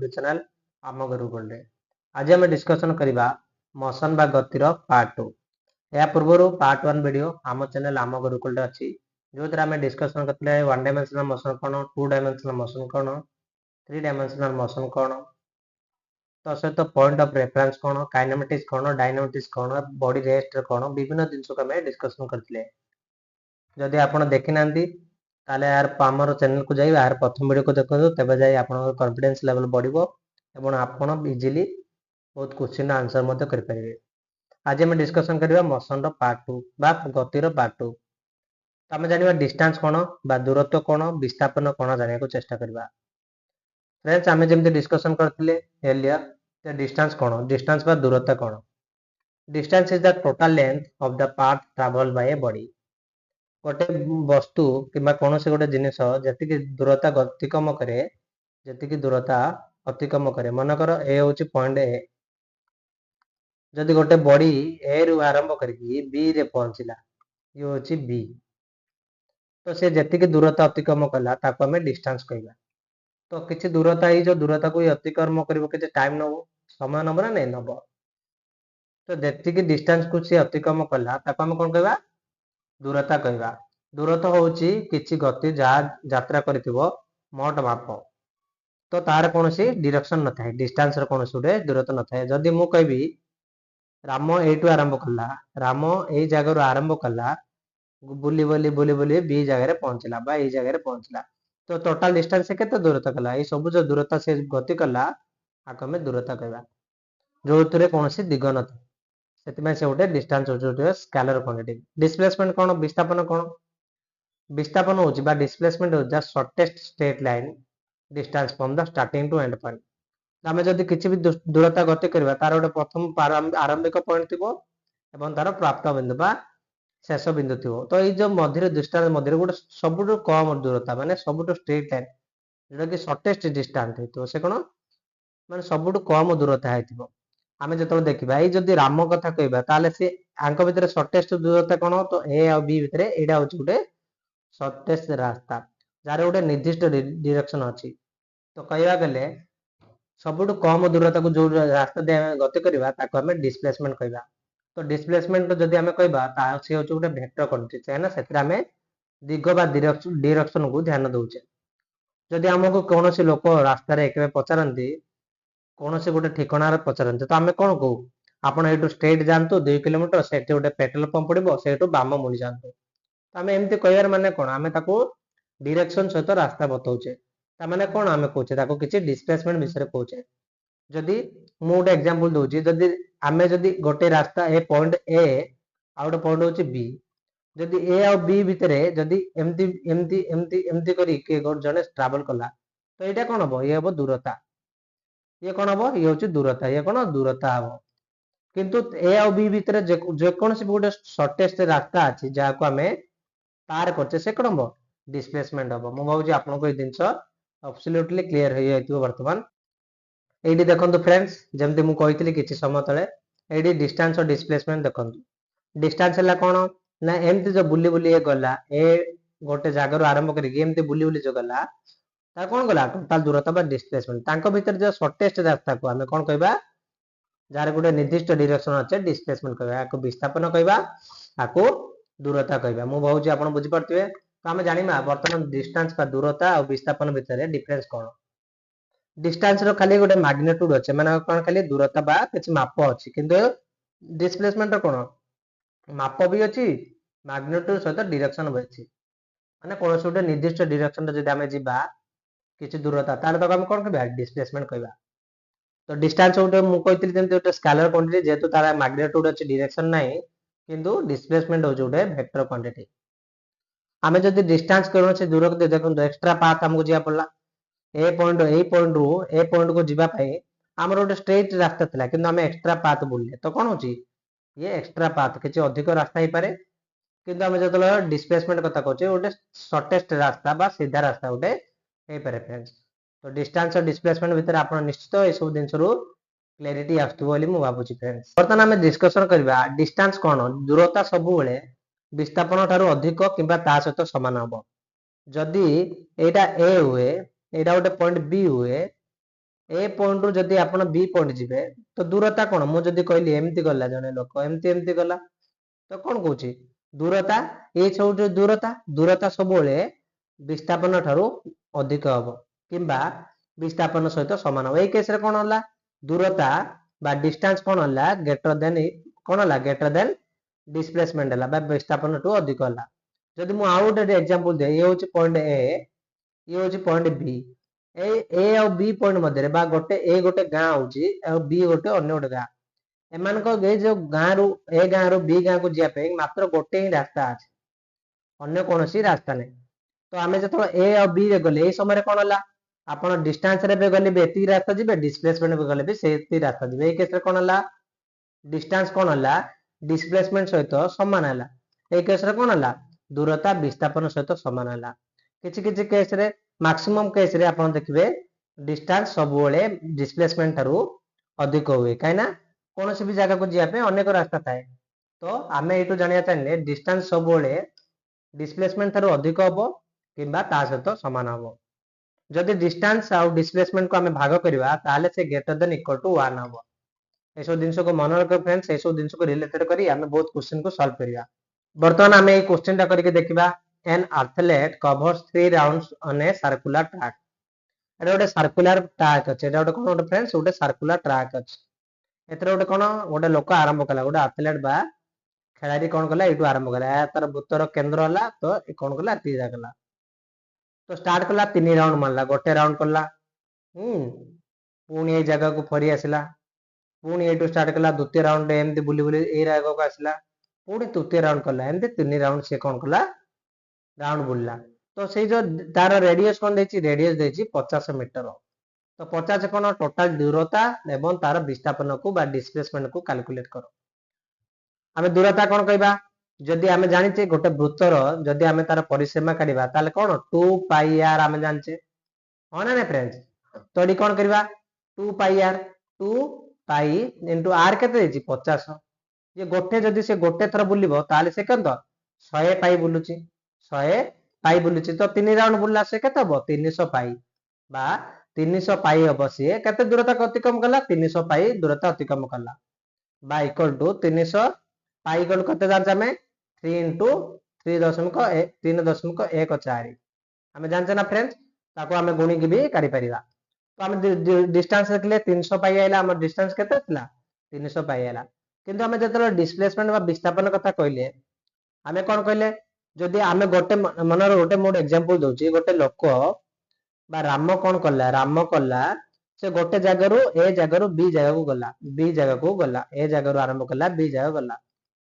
YouTube channel आम गुरुकुल रे। आज आम डिस्कसन करबा मोशन बा गतिर पार्ट 2। या पूर्व पार्ट 1 वीडियो आम चैनल आम गुरुकुल रे अछि जो आम डिस्कसन करते 1 डायमेंशनल मोशन कौन 2 डायमेंशनल मोशन कौन 3 डायमेंशनल मोशन कौन तो सहित पॉइंट ऑफ रेफरेंस कौन काइनेमेटिक्स कौन डायनामिक्स कौन बॉडी रेस्ट कौन विभिन्न जिनस को आम डिस्कसन करते जदि आप देखी ना ताले यार आमर चैनल को जाइए यार प्रथम वीडियो को देखो तेज जाए आप कॉन्फिडेंस लेवल बढ़ो और आप इजिली बहुत क्वेश्चन आंसर करेंगे। आज आम डिस्कसन करबा मोशन रो पार्ट 2 बा गतिर पार्ट 2। तो आम जानिबा डिस्टेंस कोन बा दूरत्व कोन विस्थापन कोन जानिया को चेष्टा करबा। फ्रेंड्स आम जमते डिस्कसन करथिले एलियर द डिस्टेंस कोन डिस्टेंस बा दूरत्व कोन। Distance is the total length of the path travel by a body. गोटे वस्तु किंबा कौन से गोटे जिनिस जति दूरता अतिक्रम करे जी दूरता अतिक्रम करे मनकर ए हूँ पॉइंट ए जदि गोटे बॉडी ए रु आरंभ करके बी रे पहुंचला ये हूँ बी तो सी जी दूरता अतिक्रम कला आम डिस्टेंस कहला। तो किसी दूरता ही जो दूरता को अतिक्रम कर टाइम नब समय नब ना नहीं नब तो जी डिस्टेंस को सी अतिक्रम कला आम कौन कहवा दूरता कहवा। दूरता हूँ किसी गति यात्रा करिथिबो मोट माप तो तार कौन सी डायरेक्शन न थाए डिस्टेंस कौन गोटे दूरता न थाए। जदि मु कहबी राम एटू आरंभ कला राम ए जगह आरंभ कला बुली बुली बुली बुली बी जगह पहुंचला बा ए जगह पहुंचला तो टोटल डिस्टेंस केते दूरता कला ये सब जो दूरता से गति कला आक आम दूरता कहवा जो कौन सी दिग न थाए से गोटे डिस्टेंस हो स्केलर क्वांटिटी। डिस्प्लेसमेंट कौन विस्थापन कौन विस्थापन हो डिस्प्लेसमेंट हो the shortest straight line distance from the starting to end point. आम जब किसी भी दूरता गति करवा तार गोटे प्रथम आरंभिक पॉइंट थी और तार प्राप्त बिंदु बा शेष बिंदु थी तो ये मध्य डिस्टेंस मध्य गोटे सब कम दूरता माने सब स्ट्रेट लाइन जोटा कि शॉर्टेस्ट डिस्टेंस हो से कौन माने सब कम दूरता है। आम जो देखा ये राम कथा कहवा सी आंक भितर शॉर्टेस्ट दूरता कौन तो ए आ बी भितर यहाँ हूँ गोटे शॉर्टेस्ट रास्ता जार गोटे निर्दिष्ट डायरेक्शन अच्छी तो कहवा गले सबुठ कम दूरता को जो रास्ता दे गति करवा आम डिस्प्लेसमेंट कहवा। तो डिस्प्लेसमेंट जदि आम कहवा सी हूँ गोटे वेक्टर क्वांटिटी कहना से दिग बा डायरेक्शन को ध्यान दौचे। जदि आमको कौन सी लोक रास्तार एक पचारती कौन से गोटे ठिकाण पचारती तो आम कौन कहू आप स्ट्रेट जातु 2 किलोमीटर से गोटे पेट्रोल पंप पड़ो से बाम मुड़ी जातु तो आम एमती कह माने कौन आम डायरेक्शन सहित रास्ता बताऊे ताने कौन आम कहे किसी डिस्प्लेसमेंट विषय कहे। जदि मु गोटे एग्जांपल दूसरी जदि आम जदि गोटे रास्ता ए पॉइंट ए आ गोटे पॉइंट हूँ बी जदि ए आ बी भितर जदि एमती एमती एमती एमती करी जड़े ट्रावेल कला तो यहाँ कौन हम ये हम दूरता ये कौन हम ये हूँ दूरता ये कौन दूरता हम किंतु ए आ बी भितर जेकोसी गोटे शॉर्टेस्ट रास्ता अच्छी जहाँ को आम पार करचे से कौन हम डिस्प्लेसमेंट हम। मुझे भावी आपको ये जिन एब्सोल्युटली क्लियर हो जाइए बर्तमान ये देखो फ्रेंड्स जमती मुझे किसी समय तले ये डिस्टेंस और डिस्प्लेसमेंट देखो डिस्टेंस है कौन ना एमती जो बुली बुली गला ए गोटे जगार आरंभ करमती बुली बुली जो गला कौन गला टोटाल दूरता डिस्प्लेसमेंट भीतर जो शॉर्टेस्ट रास्ता को आम कौन कहवा जार गोटे निर्दिष्ट डायरेक्शन अच्छे डिस्प्लेसमेंट कहवा विस्थापन कहवा आपको दूरता कहवा। मुझे भावी आप बुझीपे तो आम जाना बर्तमान डिस्टेंस का दूरता और विस्थापन भितर डिफरेंस कौन। डिस्टेंस रो खाली गोटे मैग्नीट्यूड अच्छे माने कौन खाली दूरता बा किसी माप अच्छी किंतु डिस्प्लेसमेंट कौन माप भी अच्छी मैग्नीट्यूड सहित डायरेक्शन भी अच्छी माने कौन गोटे निर्दिष्ट डायरेक्शन जब आम जा किसी दूरता तार तक आम कौन कहवा डिस्प्लेसमेंट कहवा। तो डिस्टेंस गोटे मुझे गोटे स्केलर क्वांटिटी जेहेतु तार मैग्नीट्यूड अच्छी डायरेक्शन नहीं किंतु डिस्प्लेसमेंट हो गोटे वेक्टर क्वांटिटी। आम जब डिस्टेंस कौन से दूर देखो एक्सट्रा पाथ आमको जा पड़ा ए पॉइंट रु ए पॉइंट को जीवाई आम गोटे स्ट्रेट रास्ता था कि आम एक्सट्रा पाथ बुले तो कौन हो ये एक्सट्रा पाथ किसी अधिक रास्ता हो पाए किंतु आम जो डिस्प्लेसमेंट कथा कहे गोटे शॉर्टेस्ट रास्ता बा सीधा रास्ता गोटे हो पाए फ्रेंड्स। तो डिस्टेंस और डिस्प्लेसमेंट भितर आप निश्चित ये सब जिन क्लेरिटी आसुव भावुँ फ्रेंड्स। बर्तमान आम डिस्कसन करवा डिस्टेंस कौन दूरता सब विस्थापन ठारू अधिक कि सहित सामान हम जदि यहाँ ए हुए यहाँ गोटे पॉइंट बी हुए ए पॉइंट रु जदि आपण बी पॉइंट जिबे तो दूरता कोन मु जदि कहली एमती गला जने लोक एमती गला तो कोन कहूची दूरता ए सब दूरता दूरता सब बेले विस्थापन ठारू अधिक हबो किंबा विस्थापन सहित समान हबो। ए केस रे कोन होला दूरता बा डिस्टेंस कोन होला ग्रेटर देन कोन होला ग्रेटर देन डिस्प्लेसमेंट होला बा विस्थापन ठू अधिक होला। जदि मु आउट एग्जांपल दे ये होची पॉइंट ए ये होची पॉइंट बी ए और बी पॉइंट मध्य रे बा गोटे ए गोटे गां होची और बी गोटे अन्य गोटे गां एमान को ए जो गां रु ए गां रु बी गां को जिया पे मात्र गोटे ही रास्ता अछि अन्य कोनोसी रास्ता नै। तो आमे जतो ए और बी रे गले ए समय रे कोन होला आपण डिस्टेंस रे बे गले बे एती रास्ता जिबे डिस्प्लेसमेंट बे गले बे से एती रास्ता जिबे। ए केस रे कोन होला डिस्टेंस कोन होला डिस्प्लेसमेंट सहित समान होला। ए केस रे कोन होला दूरता विस्थापन सहित समान होला। किछि किछि केस रे मैक्सिमम केस रे आपण देखिबे डिस्टेंस सब बेले डिस्प्लेसमेंट ठारू अधिक हुए काईना कोनोसी भी जगह को जिया पे अनेक रास्ता थाए। तो आमे एटू जानिया चाहिए डिस्टेंस सब बेले डिस्प्लेसमेंट ठारू अधिक हबो किंबा ता सहित समान हबो। जदि डिस्टेंस आउ डिस्प्लेसमेंट को आमे भाग करबा ताले से ग्रेटर देन इक्वल टू 1 हबो। ए सब दिन को मन रख फ्रेंड्स ए सब दिन को रिलेटेड करी आमे बहुत क्वेश्चन को सॉल्व करिया। वर्तमान आमे ए क्वेश्चन टा करके देखिबा an athlete covers 3 rounds on a circular track. एटा गोटे सर्कुलर ट्रैक अछि एटा गोटे कोन गोटे फ्रेंड्स गोटे सर्कुलर ट्रैक अछि। एतरे गोटे कोन गोटे लोक आरंभ कला गोटे एथलीट बा खेलाड़ी कोन कला एटू आरंभ कला या तार वृत्तर केंद्र होला तो ए कोन कला तीजा कला तो स्टार्ट कला 3 राउंड मारला गोटे राउंड कला पुणी ए जगह को फरी आसिला पुणी एटू स्टार्ट कला द्वितीय राउंड एमती बुली बुली ए जगह को आसिला पुणी तृतीय राउंड कला एमती 3 राउंड से कोन कला राउंड बुलला। तो से जो तार रेडियस कोन देछि रेडियस देछि 50 मीटर तो 50 कोन टोटल दूरता एवं तार विस्थापन को बा डिस्प्लेसमेंट को कैलकुलेट करो। आमे दूरता कोन कहबा जदि आमे जानिचे गोटे वृत्तर जदि आमे तार परिसीमा काढिबा ताले कोन 2 पाई आर आमे जानचे हो ना फ्रेंड्स। तो एडी कोन करबा 2 पाई आर 2 पाई इनटू आर केते देछि 50 ये गोटे जदि से गोटे थर बुलिबो ताले से केंत 100 पाई बुलुची 100 पाई बुलुची तो 3 राउंड बुलला से केते हबो 300 पाई बा 300 पाई हबो से केते दूरता अतिक्रम कला 300 पाई दूरता अतिक्रम कला बा इक्वल टू 300 पाई इक्वल कते जानछ हमें 3 इनटू 3.14 हमें जानछ ना फ्रेंड्स ताको हमें गुणी के भी काढी परिबा। तो हमें डिस्टेंस रखले 300 पाई आइला हमर डिस्टेंस केते थिला 300 पाई आइला किंतु हमें जतले डिस्प्लेसमेंट बा विस्थापन कथा कहले हमें कोन कहले जदि हमें गोटे मनर गोटे मोड एग्जांपल दोची गोटे लोक बा राम कोन कला राम कला से गोटे जगह रु ए जगह रु बी जगह को गला बी जगह को गला ए जगह रु आरंभ कला बी जगह गला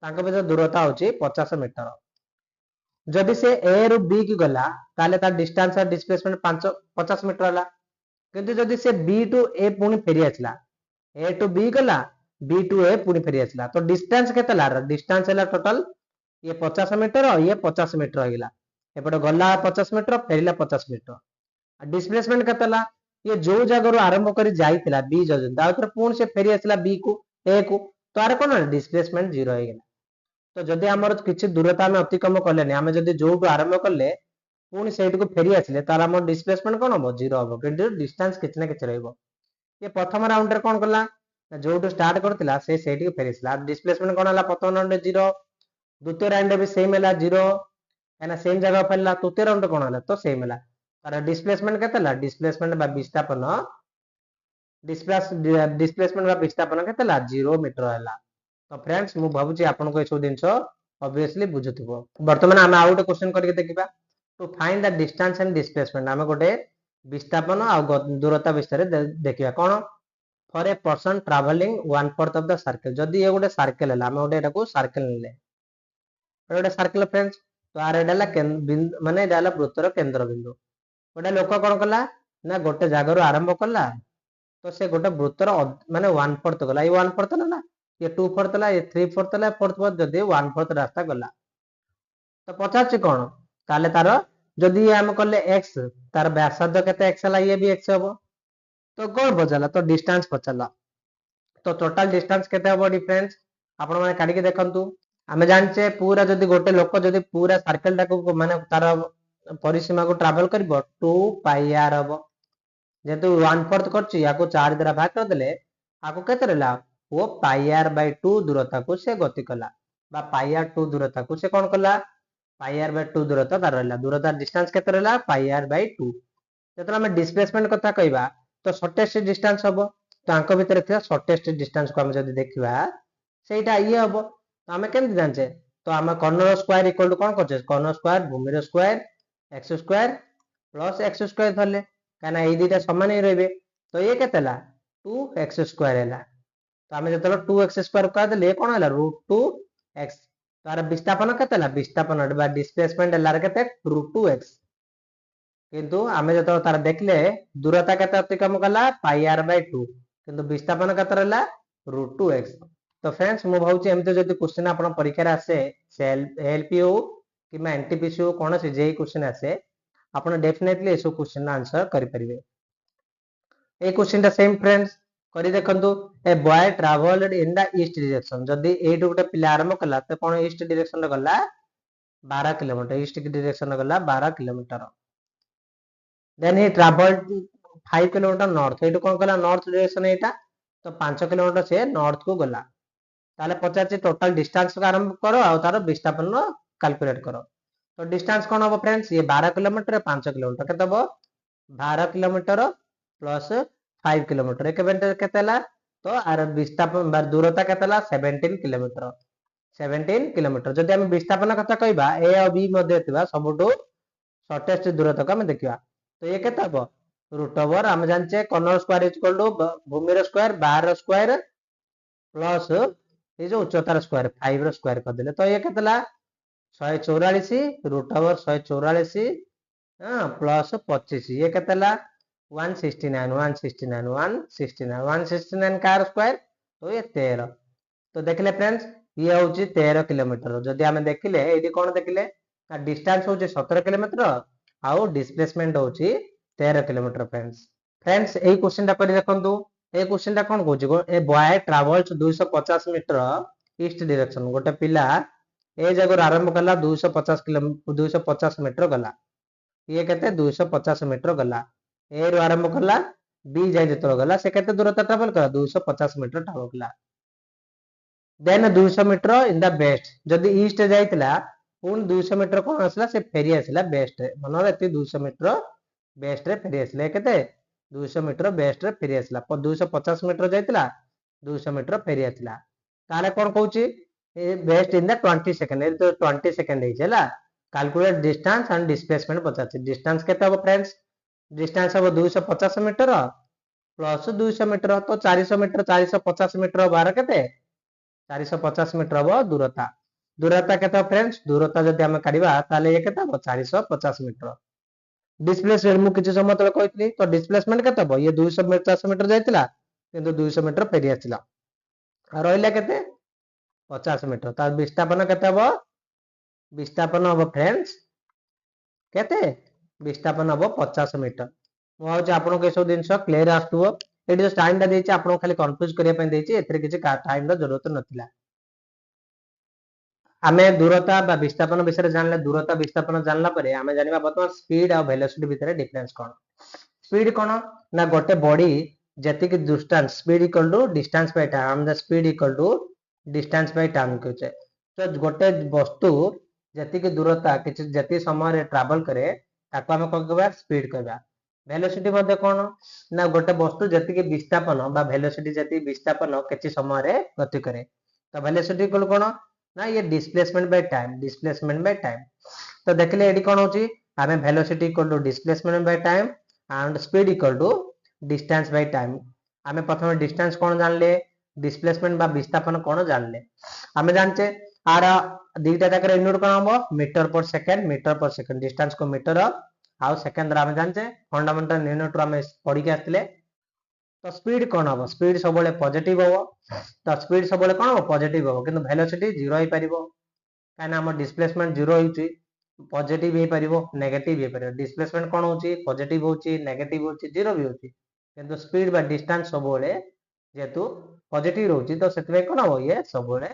तांको बीच दूरता होची 50 मीटर। जदि से ए रु बी की गला ताले तार डिस्टेंस और डिस्प्लेसमेंट 50 मीटर हला किंतु जदि से बी टू ए पुनी फेरी आछला ए टू बी गला बी टू ए पुनी फेरी आछला तो डिस्टेंस केते ला डिस्टेंस हला टोटल ये 50 मीटर और ये 50 मीटर होइला एपटे गला 50 मीटर फेरिला 50 मीटर डिस्प्लेसमेंट केते ला ये जो जगह रु आरंभ करी जाइतिला बी जजन तापर पुनी से फेरी आछला बी को ए को तो आरे कोन डिस्प्लेसमेंट 0 हो गेला। तो जदि हमर किछि दूरता में अतिक्रम करलेनी हमें जदि जोटू आरंभ करले पुनी सेट को फेरी आछले तार हमर डिस्प्लेसमेंट कोन हो 0 हो किंतु डिस्टेंस किछना किछ रहइबो। ये प्रथम राउंड रे कोन करला जोटू स्टार्ट करतिला से सेट को फेरिसला डिस्प्लेसमेंट कोन हला प्रथम राउंड 0 द्वितीय राउंड भी सेम हला 0 एना सेम जगह फैला तृतीय राउंड कोन हला तो सेम हला तार डिस्प्लेसमेंट केतला डिस्प्लेसमेंट बा विस्थापन डिस्प्लेसमेंट बा विस्थापन केतला 0 मीटर हला। तो फ्रेंड्स मु भाबुची आपन को एसो दिनसो ऑब्वियसली बुझुथिबो। वर्तमान हम आउट क्वेश्चन करके देखिबा to find the distance and displacement हम गोटे विस्थापन आ दूरता विषय देखिबा कोन for a person travelling 1/4 of the circle जदि ये गोटे सर्कल हला हम गोटे एटाको सर्कल लेले गोटे सर्कल फ्रेंड्स तो आर एडाला माने एडाला वृत्तर केंद्र बिंदु गोटे लोक कोन कला ना गोटे जगह रु आरंभ कला तो से गोटे वृत्तर माने 1/4 गला ये 1/4 ना ये 2/4 ला ये 3/4 ला 4/4 जदि 1/4 रास्ता गला तो पचाच कोन ताले तार जदि हम करले x तार व्यासार्ध केते x हला ये भी x हबो तो कोन बचला तो डिस्टेंस बचला तो टोटल डिस्टेंस केते हबो डिफरेंस आपण माने काढी के देखंतु हमें जानचे पूरा जदि गोटे लोक जदि पूरा सर्कल टाको माने तार परिसीमा को ट्रैवल करबो 2 पाई आर हबो जेहेतु 1/4 करछि याको 4 द्वारा भाग कर देले आको केते रहला वो पाई आर बाय 2 दूरता को से गति कला बा पाई आर 2 दूरता को से कोन कला पाई आर बाय 2 दूरता तार रहला दूरता डिस्टेंस केते रहला पाई आर बाय 2 जेतला हम डिस्प्लेसमेंट कथा कहबा तो शॉर्टेस्ट डिस्टेंस हबो तो आंक भितर थिया शॉर्टेस्ट डिस्टेंस को हम जदी देखिबा सेटा ये हबो तो हमें केमति जानचे तो हम कर्नर स्क्वायर इक्वल टू कोन करछे कर्नर स्क्वायर भूमिर square x square plus x square धरले काना ए दुटा समान ही रहबे तो ये केतेला 2x स्क्वायर हैला तो हमें जतलो 2x स्क्वायर का देले कोन हैला √2x तार विस्थापन केतेला विस्थापन बा डिस्प्लेसमेंट हैला केते √2x किंतु आमे जतो तार देखले दूरता केते अतिक्रम कला पाई आर बाय 2 किंतु विस्थापन केते रहला √2x तो फ्रेंड्स मु भाउची एमते जदी क्वेश्चन आपण परीक्षा रे आसे एलपीओ किमा एनटीपीसी हो कोन से जेई क्वेश्चन आसे आपण डेफिनेटली एसो क्वेश्चन आंसर करि परिबे ए क्वेश्चन ता सेम फ्रेंड्स करी देखंतु a boy travelled in the east direction जदी एटु गोटे पिला आरंभ कला तो कोन ईस्ट डायरेक्शन रे गला 12 किलोमीटर ईस्ट डायरेक्शन रे गला 12 kilometre then he travelled 5 kilometre north एटु कोन कला नॉर्थ डायरेक्शन एटा तो 5 किलोमीटर से नॉर्थ को गला ताले पचाचे टोटल डिस्टेंस का आरंभ करो आ तार विस्थापन कैलकुलेट करो तो डिस्टेंस कोन हो फ्रेंड्स ये 12 किलोमीटर 5 किलोमीटर केते हो 12 किलोमीटर प्लस 5 किलोमीटर एक बेंटर केतेला तो आर विस्थापन बार दूरता केतेला 17 किलोमीटर 17 किलोमीटर जदि हम विस्थापन कथा कहबा ए और बी मध्ये थिबा सबटो शॉर्टेस्ट दूरता को हम देखिबा तो ये केते हो रूट ओवर हम जानचे कर्नर स्क्वायर इक्वल टू भूमिर स्क्वायर बार स्क्वायर प्लस ये जो उच्चतार स्क्वायर 5 रो स्क्वायर कर देले तो ये केतेला 144 रूट ओवर 144 हां प्लस 25 ये केतेला 169 169 169 169 कार स्क्वायर तो ये 13 तो देखले फ्रेंड्स ये होची 13 किलोमीटर जदी हम देखिले एडी कोन देखिले डिस्टेंस होची 17 किलोमीटर आउ डिस्प्लेसमेंट होची 13 किलोमीटर फ्रेंड्स ए क्वेश्चन ता पर देखंतु ए क्वेश्चन ता कोन कहूची a boy travels 250 metre east direction गोटे पिला ए जगह आरंभ कला 250 किलोमीटर 250 मीटर गला ये कहते 250 मीटर गला ए रो आरंभ कला बी जाय जतो गला से कहते दूरता ट्रैवल करा 250 मीटर ट्रैवल कला then 200 metre in the west जदी ईस्ट जायतिला पुन 200 मीटर कोन आसला से फेरी आसला बेस्ट रे मनोर एती 200 मीटर बेस्ट रे फेरी आसले केते 200 मीटर बेस्ट रे फेरी आसला 250 मीटर जायतिला 200 मीटर फेरी आसला ताले कोन कहूची ए बेस्ट इन द 20 सेकंड ए तो 20 सेकंड हे छला कैलकुलेट डिस्टेंस एंड डिस्प्लेसमेंट पचाची डिस्टेंस केते हो फ्रेंड्स डिस्टेंस हो 250 मीटर प्लस 200 मीटर तो 400 मीटर 450 मीटर बार केते 450 मीटर हो दूरता दूरता केते फ्रेंड्स दूरता जदी हम काढिबा ताले ये केते हो 450 मीटर डिस्प्लेसमेंट मु किछ समय तले कहतली तो डिस्प्लेसमेंट केते हो ये 250 मीटर जायतिला किंतु 200 मीटर फेरी आसिला रहइला केते 50 मीटर ता विस्थापन केते हो विस्थापन हो फ्रेंड्स केते विस्थापन हो 50 मीटर मु आउ आपन के सब दिन क्लियर आस्तुओ एटी जो टाइम दा देछि आपन खाली कंफ्यूज करिया पय देछि एथरे किछि टाइम दा जरूरत नथिला आमे दूरता बा विस्थापन विषय जानले दूरता विस्थापन जानला परे आमे जानिबा बर्तमान स्पीड और वेलोसिटी भितर डिफरेंस कोन स्पीड कोन ना गोटे बॉडी जति कि distance speed equal to distance by time the speed equal to distance by time कहछे तो गोटे वस्तु जति कि दूरता किछि जति समय रे ट्रैवल करे ताको हम कहबा स्पीड कहबा वेलोसिटी मध्ये कोन ना गोटे वस्तु जति कि विस्थापन बा वेलोसिटी जति विस्थापन किछि समय रे गति करे तो वेलोसिटी इक्वल कोन ना ये डिस्प्लेसमेंट बाय टाइम तो देखले एडी कोन होची हमें velocity equal to displacement by time and speed equal to distance by time हमें प्रथम डिस्टेंस कोन जानले डिस्प्लेसमेंट बा विस्थापन कोन जानले हमें जानचे आर दीटा जाकर यूनिट कोन हो मीटर पर सेकंड डिस्टेंस को मीटर आउ सेकंड रा हमें जानचे फंडामेंटल यूनिट रो हमें पढ़ी के आस्तिले तो स्पीड कोन हो स्पीड सबले पॉजिटिव हो तो स्पीड सबले कोन हो पॉजिटिव हो किंतु वेलोसिटी जीरो ही परिबो काना हम डिस्प्लेसमेंट जीरो होची पॉजिटिव ही परिबो नेगेटिव ही परिबो डिस्प्लेसमेंट कोन होची पॉजिटिव होची नेगेटिव होची जीरो भी होची किंतु स्पीड बा डिस्टेंस सबले जेतु पॉजिटिव होची तो सेतबे कोन हो ये सबले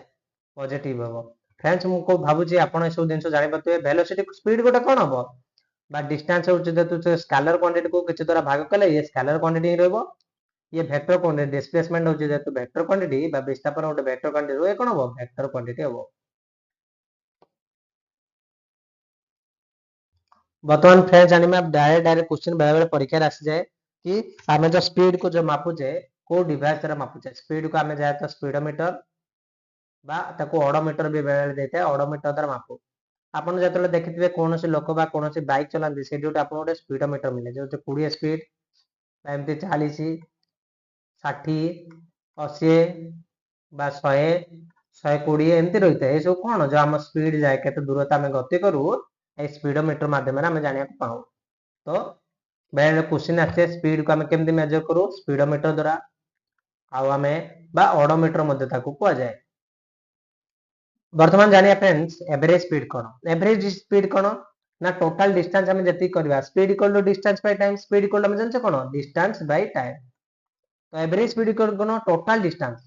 पॉजिटिव हो फ्रेंड्स मु को भाबुची आपण ए सब दिन जानि पतबे वेलोसिटी स्पीड गोटे कोन हो बा डिस्टेंस होची जेतु स्केलर क्वांटिटी को किछि द्वारा भाग कले ये स्केलर क्वांटिटी ही रहबो ये वेक्टर क्वांटिटी डिस्प्लेसमेंट होची जेतु वेक्टर क्वांटिटी बा विस्थापन होटे वेक्टर क्वांटिटी रो कोन हो वेक्टर क्वांटिटी हो वर्तमान फ्रेंड्स जानिमे डायरेक्ट डायरेक्ट क्वेश्चन बेले बेले परीक्षा रे आसी जाए कि आमे जो स्पीड को जो मापुचे को डिवाइस द्वारा मापुचे स्पीड को आमे जाय तो स्पीडोमीटर बा ताको ओडोमीटर भी बेले बेले देते ओडोमीटर द्वारा मापु आपण जेतले देखिथिबे कोनोसी लोक बा कोनोसी बाइक चलांती सेठी उटे आपण उटे स्पीडोमीटर मिले जो 20 स्पीड बा एमती 40 60 80 बा 100 120 एमती रहिते ए सब कोन जो हम स्पीड जाय केते दूरता में गति करू ए स्पीडोमीटर माध्यम रे हम जानिया पाऊ तो बेले क्वेश्चन आछे स्पीड को हम केमती मेजर करू स्पीडोमीटर द्वारा आ हमें बा ओडोमीटर मध्ये ताकू को जाय वर्तमान जानिया फ्रेंड्स एवरेज स्पीड कोन एवरेज स्पीड कोन ना टोटल डिस्टेंस हम जति करबा speed equal to distance by time speed equal हम जानछे कोन डिस्टेंस बाय टाइम तो एवरेज स्पीड इक्वल कोन टोटल डिस्टेंस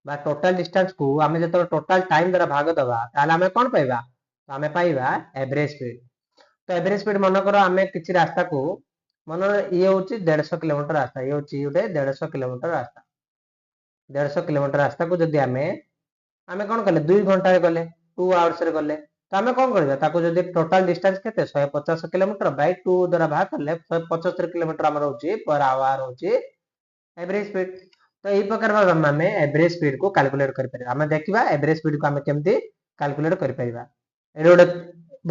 बा टोटल डिस्टेंस को हम जतो टोटल टाइम द्वारा भाग दबा ताले हम कोन पाइबा तो हम पाइबा एवरेज स्पीड तो एवरेज स्पीड मन करो हम किछि रास्ता को मन ये होची 150 किलोमीटर रास्ता ये होची उडे 150 किलोमीटर रास्ता 150 किलोमीटर रास्ता को जदि हमें कौन कले 2 घंटा रे गले 2 आवर्स रे गले तो हमें कौन करबा ताको जदि टोटल डिस्टेंस केते 150 किलोमीटर बाय 2 द्वारा भाग करले 175 किलोमीटर हमर होची पर आवर होची एवरेज स्पीड तो एई प्रकार भाबे हमें एवरेज स्पीड को कैलकुलेट कर परिबा हमें देखिबा एवरेज स्पीड को हमें केमती कैलकुलेट कर परिबा एडे ओडे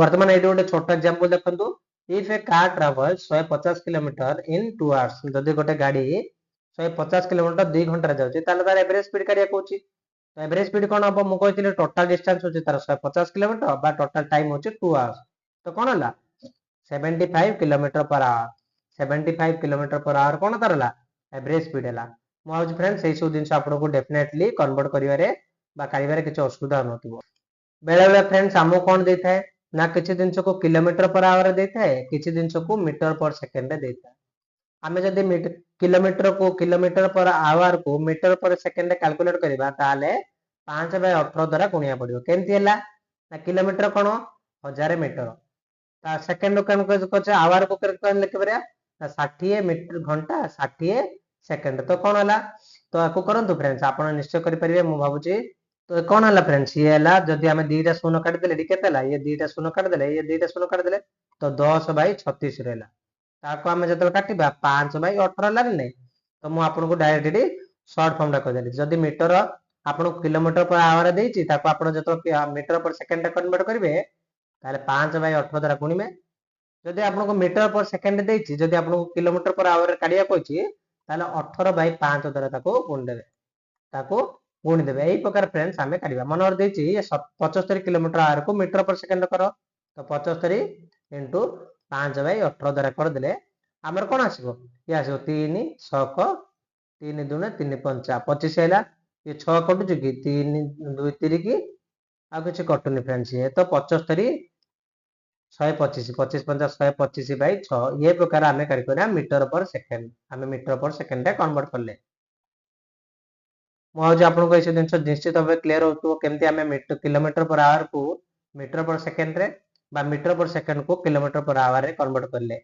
वर्तमान एडे ओडे छोटा एग्जांपल देखंतु if A car travels 150 kilometre in 2 hours जदि गोटे गाड़ी 150 किलोमीटर 2 घंटा रे जाउची ताले तार एवरेज स्पीड करिया कोची तो एवरेज स्पीड कोन हम मु कहतिले टोटल डिस्टेंस होची तार 150 किलोमीटर बा टोटल टाइम होची 2 आवर्स तो कोन हला 75 kilometre per hour 75 kilometre per hour कोन तरला एवरेज स्पीड हला मु आज फ्रेंड्स सेही सब दिन आपन को डेफिनेटली कन्वर्ट करिवारे बा काढिबारे किछ असुविधा नथिबो बेले बेले फ्रेंड्स हमो कोन देथाय ना किछि दिन को किलोमीटर पर आवर देथाय किछि दिन को मीटर पर सेकंड रे देथाय हमें जदि किलोमीटर पर आवर को मीटर पर सेकंड रे कैलकुलेट करिबा ताले 5/18 द्वारा गुणिया पड़िबो केमती हला ना किलोमीटर कोन 1000 मीटर ता सेकंड कोन कोचे आवर को कोन लिख परिया 60 मीटर घंटा 60 सेकंड तो कोन हला तो आको करंतु फ्रेंड्स आपण निश्चय करि परिबे मु भाबुची तो कोन हला फ्रेंड्स ये हला जदि हमें दीटा शून्य काट देले डी केते हला ये दीटा शून्य काट देले ये दीटा शून्य काट देले तो 10/36 रहला ताको हमें जतल काटिबा 5/18 हला नै तो मु आपन को डायरेक्टली शॉर्ट फॉर्म रा कह देली जदि मीटर आपन किलोमीटर पर आवर देइची ताको आपन जतो मीटर पर सेकंड कन्वर्ट करिवे ताले 5/18 द्वारा गुणिमे जदि आपन को मीटर पर सेकंड देइची जदि आपन को किलोमीटर पर आवर काढिया कहची ताले 18/5 द्वारा ताको गुण देबे ताको गुण देबे एई प्रकार फ्रेंड्स हमें काढिबा मनोर देइची 75 किलोमीटर आवर को मीटर पर सेकंड करो तो 75 इनटू 5/18 द्वारा कर देले हमर कोन आसीबो ये आसीबो 3 6 3 2 3 5 25 हैला ये 6 कटु कि 3 2 3 की आ किछ कटुनी फ्रेंड्स ये तो 75 125 25 50 125/6 ये प्रकार हमें करिकना मीटर पर सेकंड हमें मीटर पर सेकंड रे कन्वर्ट करले मु आज आपन को ऐसे दिन निश्चित भाबे क्लियर होतो केमती हमें मीटर किलोमीटर पर आवर को मीटर पर सेकंड रे बा मीटर पर सेकंड को किलोमीटर पर आवर रे कन्वर्ट करले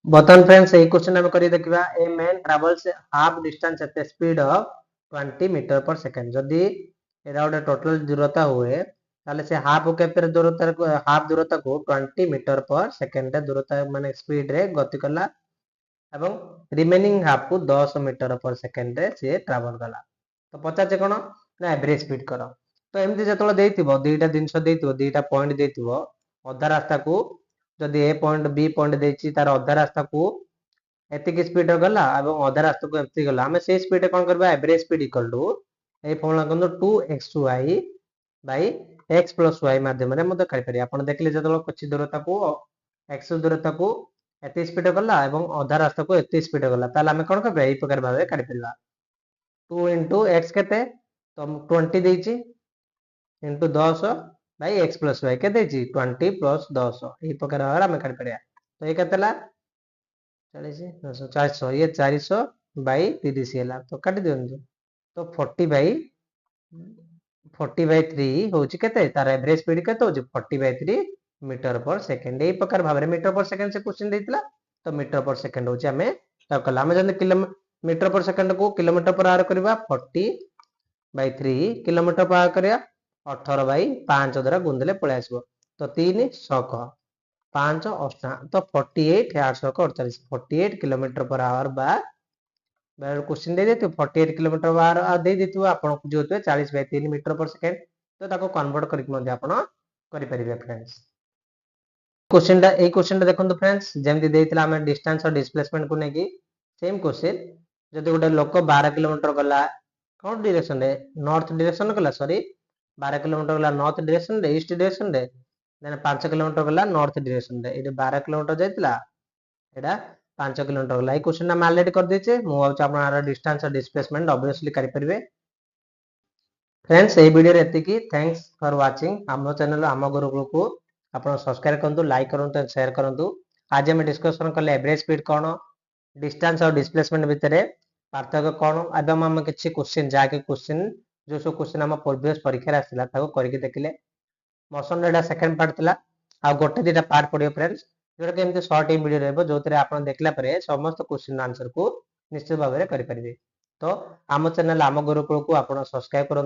बर्तमान फ्रेंड्स এই क्वेश्चन हम करी देखिबा a man travels half distance at speed of 20 metre per second जदी एरा ओडे टोटल दूरता हुए ताले से हाफ केपर दूरता को हाफ दूरता को 20 मीटर पर सेकंड रे दूरता माने स्पीड रे गति करला एवं रिमेनिंग हाफ को 10 मीटर पर सेकंड रे से ट्रैवल करला तो पचाचे कोन ना एवरेज स्पीड करो तो एमती जतलो देइतिबो दुईटा दिनस देइतिबो दुईटा पॉइंट देइतिबो अधा रास्ता को जदि ए पॉइंट बी पॉइंट देछि तार अधा रास्ता को एतिक स्पीड गला एवं अधा रास्ता को एमती गला हमें से स्पीड कौन करबा average speed equal to a formula करनो 2x2y bye x plus y माध्यम रे मते करि पारि आपण देखले जतलो किछि दूरता को x दूरता को एति स्पीड गला एवं अधा रास्ता को एति स्पीड गला ताले हमें कोन करबा एई प्रकार भाबे करि परिबा 2 x केते तो 20 देछि into 10 by x plus y के देछि 20 प्लस 10 एई प्रकार भाबे हमें करि परिबा तो ए केतेला 40 900 400 ये 400 बाय 30 हैला तो काटि दियंतु तो 40 बाय 3 होची केते तार एवरेज स्पीड केते होची 40 बाय 3 मीटर पर सेकंड एई प्रकार भाबरे मीटर पर सेकंड से क्वेश्चन देइतला तो मीटर पर सेकंड होची हमें ता कला हमें जने किलोमीटर पर सेकंड को किलोमीटर पर आवर करबा 40 बाय 3 किलोमीटर पर आवर करिया 18 बाय 5 द्वारा गुणदेले पळे आसीबो तो 3 6 5 8 तो 48 848 48 किलोमीटर पर आवर बा क्वेश्चन दे देते 48 किलोमीटर पर आवर दे देतु आपण जो होते 40 बाय 3 मीटर पर सेकंड तो ताको कन्वर्ट करके मध्ये आपण करि परिबे फ्रेंड्स क्वेश्चन देखो फ्रेंड्स जेमती देइतला हमें डिस्टेंस और डिस्प्लेसमेंट को नेकी सेम क्वेश्चन जदि गोटे लोक 12 किलोमीटर गला कौन डायरेक्शन रे नॉर्थ डायरेक्शन गला सॉरी 12 किलोमीटर गला नॉर्थ डायरेक्शन रे ईस्ट डायरेक्शन रे देन 5 किलोमीटर गला नॉर्थ डायरेक्शन रे एटे 12 किलोमीटर जाइतला एटा 5 किलोमीटर गला ए क्वेश्चन हम ऑलरेडी कर देछे मु भाव आपन डिस्टेंस और डिस्प्लेसमेंट ऑब्वियसली करि परिबे फ्रेंड्स ए वीडियो रे एतिकी थैंक्स फॉर वाचिंग हम चैनल हम गुरुकुल को आपण सब्सक्राइब करंतु लाइक करंतु एंड शेयर करंतु आज हम डिस्कशन करले एवरेज स्पीड कोन डिस्टेंस और डिस्प्लेसमेंट भितरे पार्थक्य कोन एवं हम किछि क्वेश्चन जाके क्वेश्चन जो सब क्वेश्चन हम प्रीवियस परीक्षा रे आसिला ताको करके देखिले मोशन रेडा सेकंड पार्ट थिला आ गोटे दिटा पार्ट पडियो फ्रेंड्स जोटा के एमते शॉर्ट इन वीडियो रहबो जोतरे आपण देखला परे समस्त क्वेश्चन आंसर को निश्चित भाबरे करि परिबे तो आम चैनल आम गुरुकुल को आपण सब्सक्राइब करंतु